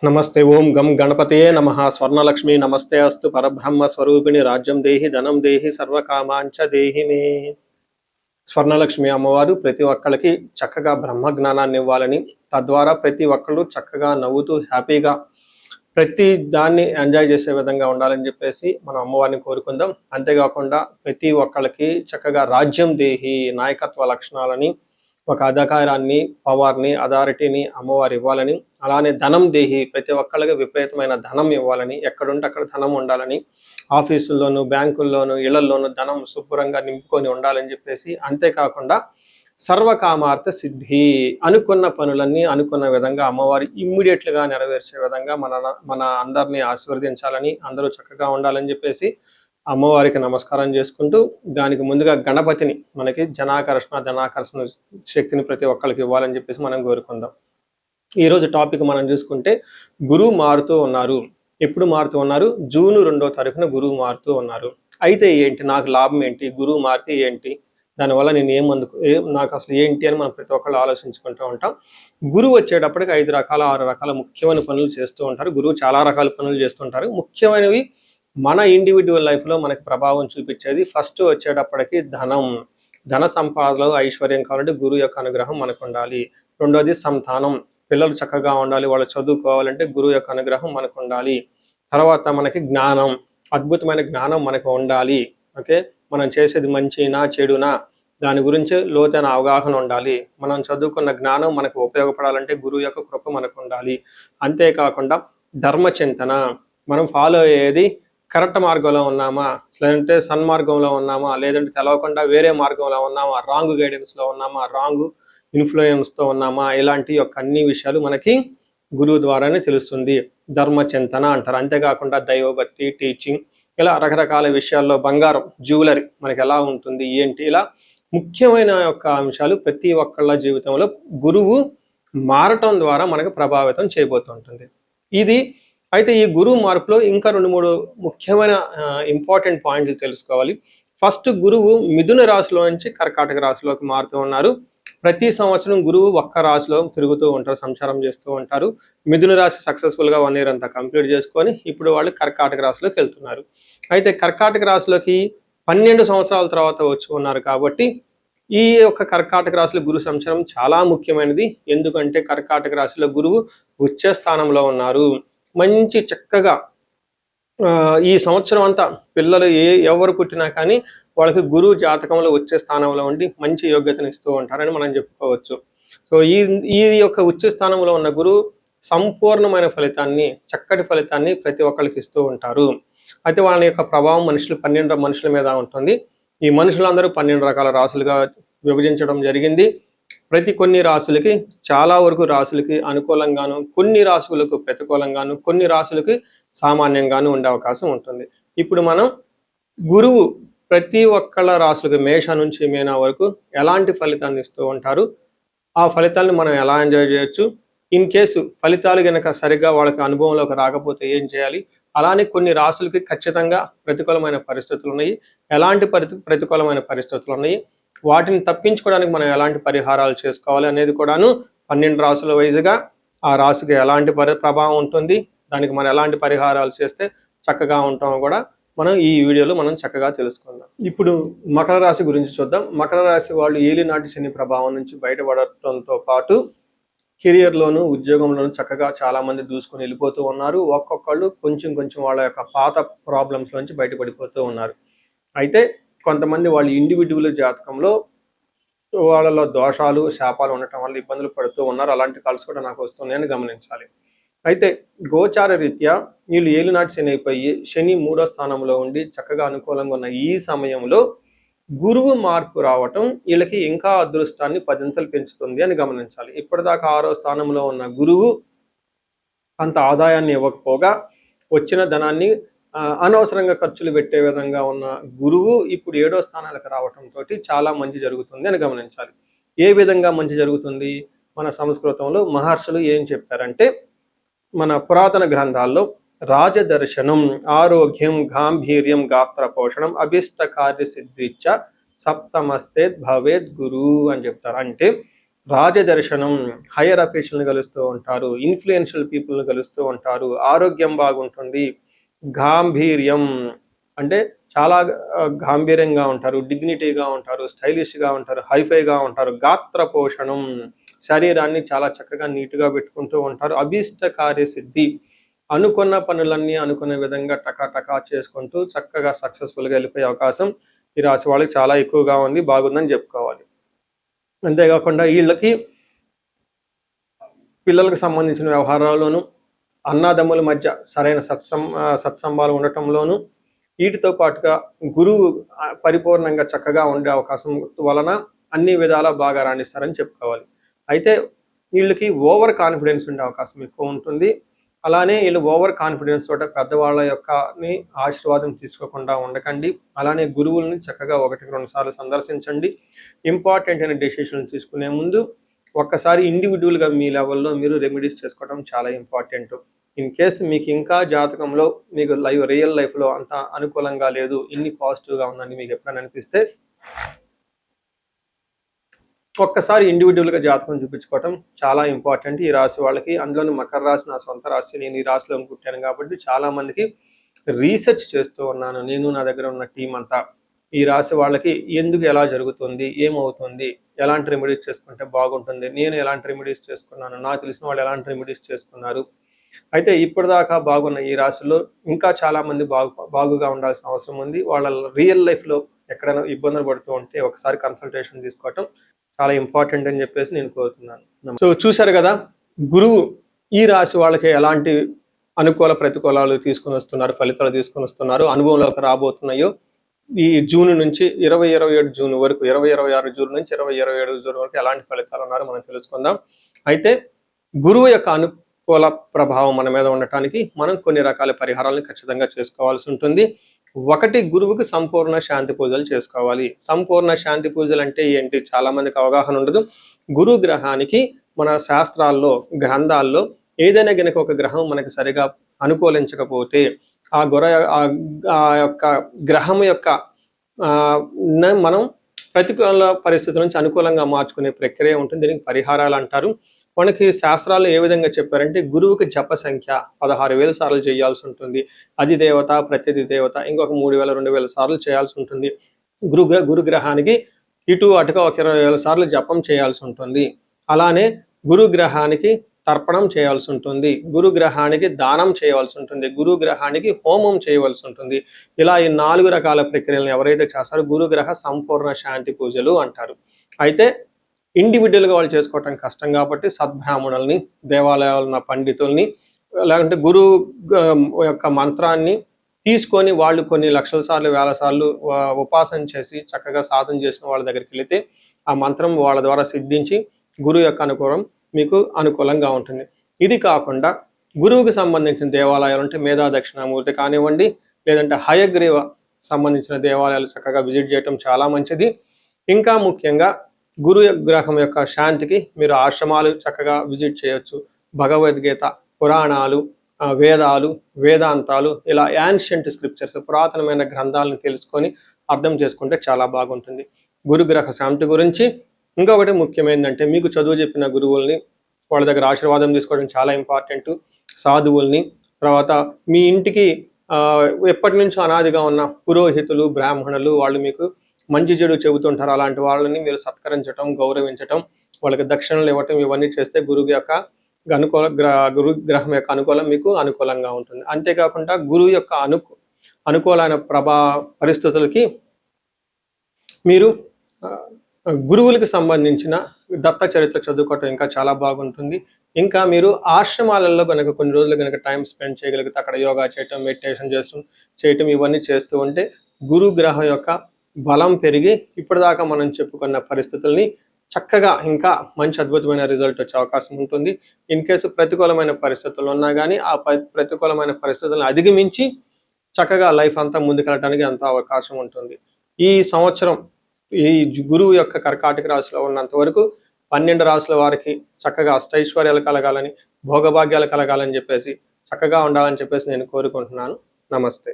నమస్తే ఓం గం గణపతయే నమః స్వర్ణలక్ష్మి నమస్తే అస్తు పరబ్రహ్మ స్వరూపిణి రాజ్యం దేహి ధనం దేహి సర్వకామాంచ దేహి మే. స్వర్ణలక్ష్మి అమ్మవారు ప్రతి ఒక్కరికి చక్కగా బ్రహ్మ జ్ఞానాన్ని ఇవ్వాలని, తద్వారా ప్రతి ఒక్కళ్ళు చక్కగా నవ్వుతూ హ్యాపీగా ప్రతి దాన్ని ఎంజాయ్ చేసే విధంగా ఉండాలని చెప్పేసి మనం అమ్మవారిని కోరుకుందాం. అంతేకాకుండా ప్రతి ఒక్కళ్ళకి చక్కగా రాజ్యం దేహి నాయకత్వ లక్షణాలని, ఒక అధికారాన్ని, పవర్ని, అథారిటీని అమ్మవారు ఇవ్వాలని, అలానే ధనం దేహి ప్రతి ఒక్కళ్ళకి విపరీతమైన ధనం ఇవ్వాలని, ఎక్కడుంటే అక్కడ ధనం ఉండాలని, ఆఫీసుల్లోనూ బ్యాంకుల్లోనూ ఇళ్లల్లోనూ ధనం శుభ్రంగా నింపుకొని ఉండాలని చెప్పేసి, అంతేకాకుండా సర్వకామార్థ సిద్ధి అనుకున్న పనులన్నీ అనుకున్న విధంగా అమ్మవారు ఇమ్మీడియట్లుగా నెరవేర్చే విధంగా మన అందరినీ ఆశీర్వదించాలని, అందరూ చక్కగా ఉండాలని చెప్పేసి అమ్మవారికి నమస్కారం చేసుకుంటూ, దానికి ముందుగా గణపతిని మనకి ధనాకర్షణ శక్తిని ప్రతి ఒక్కరికి ఇవ్వాలని చెప్పేసి మనం కోరుకుందాం. ఈరోజు టాపిక్ మనం చూసుకుంటే, గురువు మారుతూ ఉన్నారు. ఎప్పుడు మారుతూ ఉన్నారు? జూన్ 2వ తారీఖున గురువు మారుతూ ఉన్నారు. అయితే ఏంటి, నాకు లాభం ఏంటి, గురువు మారితే ఏంటి, దానివల్ల నేను నాకు అసలు ఏంటి అని మనం ప్రతి ఒక్కళ్ళు ఆలోచించుకుంటూ ఉంటాం. గురువు వచ్చేటప్పటికి 5 రకాల 6 రకాల ముఖ్యమైన పనులు చేస్తూ ఉంటారు. గురువు చాలా రకాల పనులు చేస్తుంటారు. ముఖ్యమైనవి మన ఇండివిజువల్ లైఫ్లో మనకి ప్రభావం చూపించేది ఫస్ట్ వచ్చేటప్పటికి ధన సంపాదనలో ఐశ్వర్యం కావాలంటే గురువు యొక్క అనుగ్రహం మనకు ఉండాలి. రెండోది సంతానం, పిల్లలు చక్కగా ఉండాలి, వాళ్ళు చదువుకోవాలంటే గురువు యొక్క అనుగ్రహం మనకు ఉండాలి. తర్వాత మనకి జ్ఞానం, అద్భుతమైన జ్ఞానం మనకు ఉండాలి. ఓకే, మనం చేసేది మంచినా చెడునా దాని గురించి లోతైన అవగాహన ఉండాలి. మనం చదువుకున్న జ్ఞానం మనకు ఉపయోగపడాలంటే గురువు యొక్క కృప మనకు ఉండాలి. అంతేకాకుండా ధర్మచింతన, మనం ఫాలో అయ్యేది కరెక్ట్ మార్గంలో ఉన్నామా, లేదంటే సన్మార్గంలో ఉన్నామా, లేదంటే తెలవకుండా వేరే మార్గంలో ఉన్నామా, రాంగ్ గైడెన్స్లో ఉన్నామా, రాంగ్ ఇన్ఫ్లుయెన్స్తో ఉన్నామా, ఇలాంటి యొక్క అన్ని విషయాలు మనకి గురువు ద్వారానే తెలుస్తుంది. ధర్మచింతన అంటారు. అంతేకాకుండా దైవభక్తి, టీచింగ్, ఇలా రకరకాల విషయాల్లో బంగారం, జ్యువెలరీ మనకి ఎలా ఉంటుంది ఏంటి, ఇలా ముఖ్యమైన యొక్క అంశాలు ప్రతి ఒక్కళ్ళ జీవితంలో గురువు మారటం ద్వారా మనకు ప్రభావితం చేయబోతుంటుంది. అయితే ఈ గురువు మార్పులో ఇంకా 2-3 ముఖ్యమైన ఇంపార్టెంట్ పాయింట్లు తెలుసుకోవాలి. ఫస్ట్, గురువు మిథున రాశిలో నుంచి కర్కాటక రాశిలోకి మారుతూ ఉన్నారు. ప్రతి సంవత్సరం గురువు ఒక్క రాశిలో తిరుగుతూ ఉంటారు, సంచారం చేస్తూ ఉంటారు. మిథున రాశి సక్సెస్ఫుల్గా 1 year అంతా కంప్లీట్ చేసుకొని ఇప్పుడు వాళ్ళు కర్కాటక రాశిలోకి వెళ్తున్నారు. అయితే కర్కాటక రాశిలోకి 12 సంవత్సరాల తర్వాత వచ్చి ఉన్నారు కాబట్టి ఈ యొక్క కర్కాటక రాశిలో గురు సంచారం చాలా ముఖ్యమైనది. ఎందుకంటే కర్కాటక రాశిలో గురువు ఉచ్చ స్థానంలో ఉన్నారు. మంచి చక్కగా ఈ సంవత్సరం అంతా పిల్లలు ఎవరు పుట్టినా కానీ వాళ్ళకి గురువు జాతకంలో వచ్చే స్థానంలో ఉండి మంచి యోగ్యతను ఇస్తూ ఉంటారని మనం చెప్పుకోవచ్చు. సో ఈ యొక్క ఉచ్చ స్థానంలో ఉన్న గురువు సంపూర్ణమైన ఫలితాన్ని, చక్కటి ఫలితాన్ని ప్రతి ఒక్కరికి ఇస్తూ ఉంటారు. అయితే వాళ్ళ యొక్క ప్రభావం 12 మనుషుల మీద ఉంటుంది. ఈ మనుషులందరూ 12 రకాల రాశులుగా విభజించడం జరిగింది. కొన్ని రాశులకి, చాలా వరకు రాశులకి అనుకూలంగాను, కొన్ని రాశులకు ప్రతికూలంగాను, కొన్ని రాశులకి సామాన్యంగాను ఉండే అవకాశం ఉంటుంది. ఇప్పుడు మనం గురువు ప్రతి ఒక్కళ్ళ రాశులకి మేష నుంచి మీన వరకు ఎలాంటి ఫలితాన్ని ఇస్తూ ఉంటారు, ఆ ఫలితాలను మనం ఎలా ఎంజాయ్ చేయొచ్చు, ఇన్ కేసు ఫలితాలు కనుక సరిగ్గా వాళ్ళకి అనుభవంలోకి రాకపోతే ఏం చేయాలి, అలానే కొన్ని రాశులకి ఖచ్చితంగా ప్రతికూలమైన పరిస్థితులు ఉన్నాయి, ఎలాంటి ప్రతికూలమైన పరిస్థితులు ఉన్నాయి, వాటిని తప్పించుకోవడానికి మనం ఎలాంటి పరిహారాలు చేసుకోవాలి అనేది కూడాను 12 రాశుల వైజ్గా ఆ రాశికి ఎలాంటి ప్రభావం ఉంటుంది, దానికి మనం ఎలాంటి పరిహారాలు చేస్తే చక్కగా ఉంటామో కూడా మనం ఈ వీడియోలో మనం చక్కగా తెలుసుకుందాం. ఇప్పుడు మకర రాశి గురించి చూద్దాం. మకర రాశి వాళ్ళు ఏలినాటి శని ప్రభావం నుంచి బయటపడటంతో పాటు కెరియర్లోను, ఉద్యోగంలోను చక్కగా చాలా మంది దూసుకొని వెళ్ళిపోతూ ఉన్నారు. ఒక్కొక్కళ్ళు కొంచెం వాళ్ళ యొక్క పాత ప్రాబ్లమ్స్ నుంచి బయటపడిపోతూ ఉన్నారు. అయితే కొంతమంది వాళ్ళ ఇండివిజువల్ జాతకంలో వాళ్ళలో దోషాలు, శాపాలు ఉండటం వల్ల ఇబ్బందులు పడుతూ ఉన్నారు. అలాంటి కాల్స్ కూడా నాకు వస్తున్నాయని గమనించాలి. అయితే గోచార రీత్యా వీళ్ళు ఏలినాటి శని అయిపోయి శని 3వ స్థానంలో ఉండి చక్కగా అనుకూలంగా ఉన్న ఈ సమయంలో గురువు మార్పు రావటం వీళ్ళకి ఇంకా అదృష్టాన్ని 10 అంతలు పెంచుతుంది అని గమనించాలి. ఇప్పటిదాకా 6వ స్థానంలో ఉన్న గురువు అంత ఆదాయాన్ని ఇవ్వకపోగా వచ్చిన ధనాన్ని అనవసరంగా ఖర్చులు పెట్టే విధంగా ఉన్న గురువు ఇప్పుడు 7వ స్థానాలకు రావటంతో చాలా మంచి జరుగుతుంది అని గమనించాలి. ఏ విధంగా మంచి జరుగుతుంది? మన సంస్కృతంలో మహర్షులు ఏం చెప్పారంటే, మన పురాతన గ్రంథాల్లో రాజదర్శనం, ఆరోగ్యం, గాంభీర్యం, గాత్ర పోషణం, అభిష్ట కార్య సిద్ధిచ్చ సప్తమస్తే భవేద్ గురు అని చెప్తారు. అంటే రాజదర్శనం, హైయర్ అఫీషియల్ని కలుస్తూ ఉంటారు, ఇన్ఫ్లుయెన్షియల్ పీపుల్ని కలుస్తూ ఉంటారు, ఆరోగ్యం బాగుంటుంది, గాంభీర్యం అంటే చాలా గాంభీర్యంగా ఉంటారు, డిగ్నిటీగా ఉంటారు, స్టైలిష్గా ఉంటారు, హైఫైగా ఉంటారు, గాత్ర పోషణం శరీరాన్ని చాలా చక్కగా నీట్గా పెట్టుకుంటూ ఉంటారు, అభీష్ట కార్యసిద్ధి అనుకున్న పనులన్నీ అనుకున్న విధంగా టకా చేసుకుంటూ చక్కగా సక్సెస్ఫుల్గా వెళ్ళిపోయే అవకాశం ఈ రాశి వాళ్ళకి చాలా ఎక్కువగా ఉంది, బాగుందని చెప్పుకోవాలి. అంతేకాకుండా వీళ్ళకి పిల్లలకు సంబంధించిన వ్యవహారాల్లోనూ అన్నాదమ్ముల మధ్య సరైన సత్సంబాలు ఉండటంలోనూ వీటితో పాటుగా గురువు పరిపూర్ణంగా చక్కగా ఉండే అవకాశం వలన అన్ని విధాలా బాగా రాణిస్తారని చెప్పుకోవాలి. అయితే వీళ్ళకి ఓవర్ కాన్ఫిడెన్స్ ఉండే అవకాశం ఎక్కువ ఉంటుంది. అలానే వీళ్ళు ఓవర్ కాన్ఫిడెన్స్ తోట పెద్దవాళ్ళ యొక్కని ఆశీర్వాదం తీసుకోకుండా ఉండకండి. అలానే గురువుల్ని చక్కగా 1-2 సార్లు సందర్శించండి. ఇంపార్టెంట్ అయిన డెసిషన్ తీసుకునే ముందు ఒక్కసారి ఇండివిజువల్గా మీ లెవెల్లో మీరు రెమెడీస్ చేసుకోవడం చాలా ఇంపార్టెంట్. ఇన్ కేస్ మీకు ఇంకా జాతకంలో మీకు రియల్ లైఫ్లో అంత అనుకూలంగా లేదు, ఇన్ని పాజిటివ్గా ఉందని మీకు ఎప్పుడైనా అనిపిస్తే ఒక్కసారి ఇండివిజువల్గా జాతకం చూపించుకోవటం చాలా ఇంపార్టెంట్ ఈ రాశి వాళ్ళకి. అందులోని మకర రాశి నా సొంత రాశి, నేను ఈ రాశిలో పుట్టాను కాబట్టి చాలా మందికి రీసెర్చ్ చేస్తూ ఉన్నాను. నేను నా దగ్గర ఉన్న టీం అంతా ఈ రాశి వాళ్ళకి ఎందుకు ఎలా జరుగుతుంది, ఏమవుతుంది, ఎలాంటి రెమెడీస్ చేసుకుంటే బాగుంటుంది, నేను ఎలాంటి రెమెడీస్ చేసుకున్నాను, నాకు తెలిసిన వాళ్ళు ఎలాంటి రెమెడీస్ చేసుకున్నారు. అయితే ఇప్పటిదాకా బాగున్న ఈ రాశిలో ఇంకా చాలా మంది బాగుగా ఉండాల్సిన అవసరం ఉంది. వాళ్ళ రియల్ లైఫ్లో ఎక్కడైనా ఇబ్బందులు పడుతూ ఉంటే ఒకసారి కన్సల్టేషన్ తీసుకోవటం చాలా ఇంపార్టెంట్ అని చెప్పేసి నేను కోరుతున్నాను. సో చూశారు కదా, గురువు ఈ రాశి వాళ్ళకి ఎలాంటి అనుకూల ప్రతికూలాలు తీసుకుని వస్తున్నారు, ఫలితాలు తీసుకుని వస్తున్నారు, అనుభవంలోకి రాబోతున్నాయో ఈ జూన్ నుంచి 2027 జూన్ వరకు, 2026 జూన్ నుంచి 2027 జూన్ వరకు ఎలాంటి ఫలితాలు ఉన్నారో మనం తెలుసుకుందాం. అయితే గురువు యొక్క అనుకూల ప్రభావం మన మీద ఉండటానికి మనం కొన్ని రకాల పరిహారాలను ఖచ్చితంగా చేసుకోవాల్సి ఉంటుంది. ఒకటి, గురువుకి సంపూర్ణ శాంతి పూజలు చేసుకోవాలి. సంపూర్ణ శాంతి పూజలు అంటే ఏంటి, చాలా మందికి అవగాహన ఉండదు. గురు గ్రహానికి మన శాస్త్రాల్లో, గ్రంథాల్లో ఏదైనా గనక ఒక గ్రహం మనకి సరిగా అనుకూలించకపోతే ఆ యొక్క గ్రహం యొక్క మనం ప్రతికూల పరిస్థితుల నుంచి అనుకూలంగా మార్చుకునే ప్రక్రియ ఉంటుంది. దీనికి పరిహారాలు అంటారు. మనకి శాస్త్రాలు ఏ విధంగా చెప్పారంటే గురువుకి జప సంఖ్య 16,000 సార్లు చేయాల్సి ఉంటుంది. అది దేవత, ప్రత్యధి దేవత ఇంకొక 3,000-2,000 సార్లు చేయాల్సి ఉంటుంది. గురుగ్రహానికి ఇటు అటుగా ఒక 20,000 సార్లు జపం చేయాల్సి ఉంటుంది. అలానే గురుగ్రహానికి తర్పణం చేయాల్సి ఉంటుంది, గురుగ్రహానికి దానం చేయవలసి ఉంటుంది, గురుగ్రహానికి హోమం చేయవలసి ఉంటుంది. ఇలా ఈ 4 రకాల ప్రక్రియలను ఎవరైతే చేస్తారో గురుగ్రహ సంపూర్ణ శాంతి పూజలు అంటారు. అయితే ఇండివిజువల్గా వాళ్ళు చేసుకోవటం కష్టం కాబట్టి సద్బ్రాహ్మణుల్ని, దేవాలయాలు ఉన్న పండితుల్ని, లేకుంటే గురువు యొక్క మంత్రాన్ని తీసుకొని వాళ్ళు కొన్ని లక్షల సార్లు, వేల సార్లు ఉపాసన చేసి చక్కగా సాధన చేసిన వాళ్ళ దగ్గరికి వెళితే ఆ మంత్రం వాళ్ళ ద్వారా సిద్ధించి గురువు యొక్క అనుకూలం మీకు అనుకూలంగా ఉంటుంది. ఇది కాకుండా గురువుకి సంబంధించిన దేవాలయాలు అంటే మేధా దక్షిణామూర్తి కానివ్వండి, లేదంటే హయగ్రీవ సంబంధించిన దేవాలయాలు చక్కగా విజిట్ చేయటం చాలా మంచిది. ఇంకా ముఖ్యంగా గురు గ్రహం యొక్క శాంతికి మీరు ఆశ్రమాలు చక్కగా విజిట్ చేయొచ్చు. భగవద్గీత, పురాణాలు, వేదాలు, వేదాంతాలు, ఇలా యాన్షియంట్ స్క్రిప్చర్స్, పురాతనమైన గ్రంథాలను తెలుసుకొని అర్థం చేసుకుంటే చాలా బాగుంటుంది. గురుగ్రహ శాంతి గురించి ఇంకొకటి ముఖ్యమైనదంటే మీకు చదువు చెప్పిన గురువుల్ని వాళ్ళ దగ్గర ఆశీర్వాదం తీసుకోవడం చాలా ఇంపార్టెంట్. సాధువుల్ని, తర్వాత మీ ఇంటికి ఎప్పటి నుంచో అనాదిగా ఉన్న పురోహితులు, బ్రాహ్మణులు, వాళ్ళు మీకు మంచి చెడు చెబుతుంటారు. అలాంటి వాళ్ళని మీరు సత్కరించడం, గౌరవించటం, వాళ్ళకి దక్షిణలు ఇవ్వటం, ఇవన్నీ చేస్తే గురువు యొక్క గురు గ్రహం యొక్క అనుకూలం మీకు అనుకూలంగా ఉంటుంది. అంతేకాకుండా గురువు యొక్క అనుకూలమైన పరిస్థితులకి మీరు గురువులకు సంబంధించిన దత్త చరిత్ర చదువుకోవటం ఇంకా చాలా బాగుంటుంది. ఇంకా మీరు ఆశ్రమాలలో కనుక కొన్ని రోజులు కనుక టైం స్పెండ్ చేయగలిగితే అక్కడ యోగా చేయటం, మెడిటేషన్ చేయటం ఇవన్నీ చేస్తూ ఉంటే గురు గ్రహం యొక్క బలం పెరిగి ఇప్పటిదాకా మనం చెప్పుకున్న పరిస్థితుల్ని చక్కగా ఇంకా మంచి అద్భుతమైన రిజల్ట్ వచ్చే అవకాశం ఉంటుంది. ఇన్ కేసు ప్రతికూలమైన పరిస్థితులు ఉన్నా కానీ ఆ ప్రతికూలమైన పరిస్థితులను అధిగమించి చక్కగా లైఫ్ అంతా ముందుకెళ్ళడానికి అంత అవకాశం ఉంటుంది. ఈ సంవత్సరం ఈ గురువు యొక్క కర్కాటక రాశిలో ఉన్నంత వరకు 12 రాశుల వారికి చక్కగా అష్టైశ్వర్యాలు కలగాలని, భోగభాగ్యాలు కలగాలని చెప్పేసి చక్కగా ఉండాలని చెప్పేసి నేను కోరుకుంటున్నాను. నమస్తే.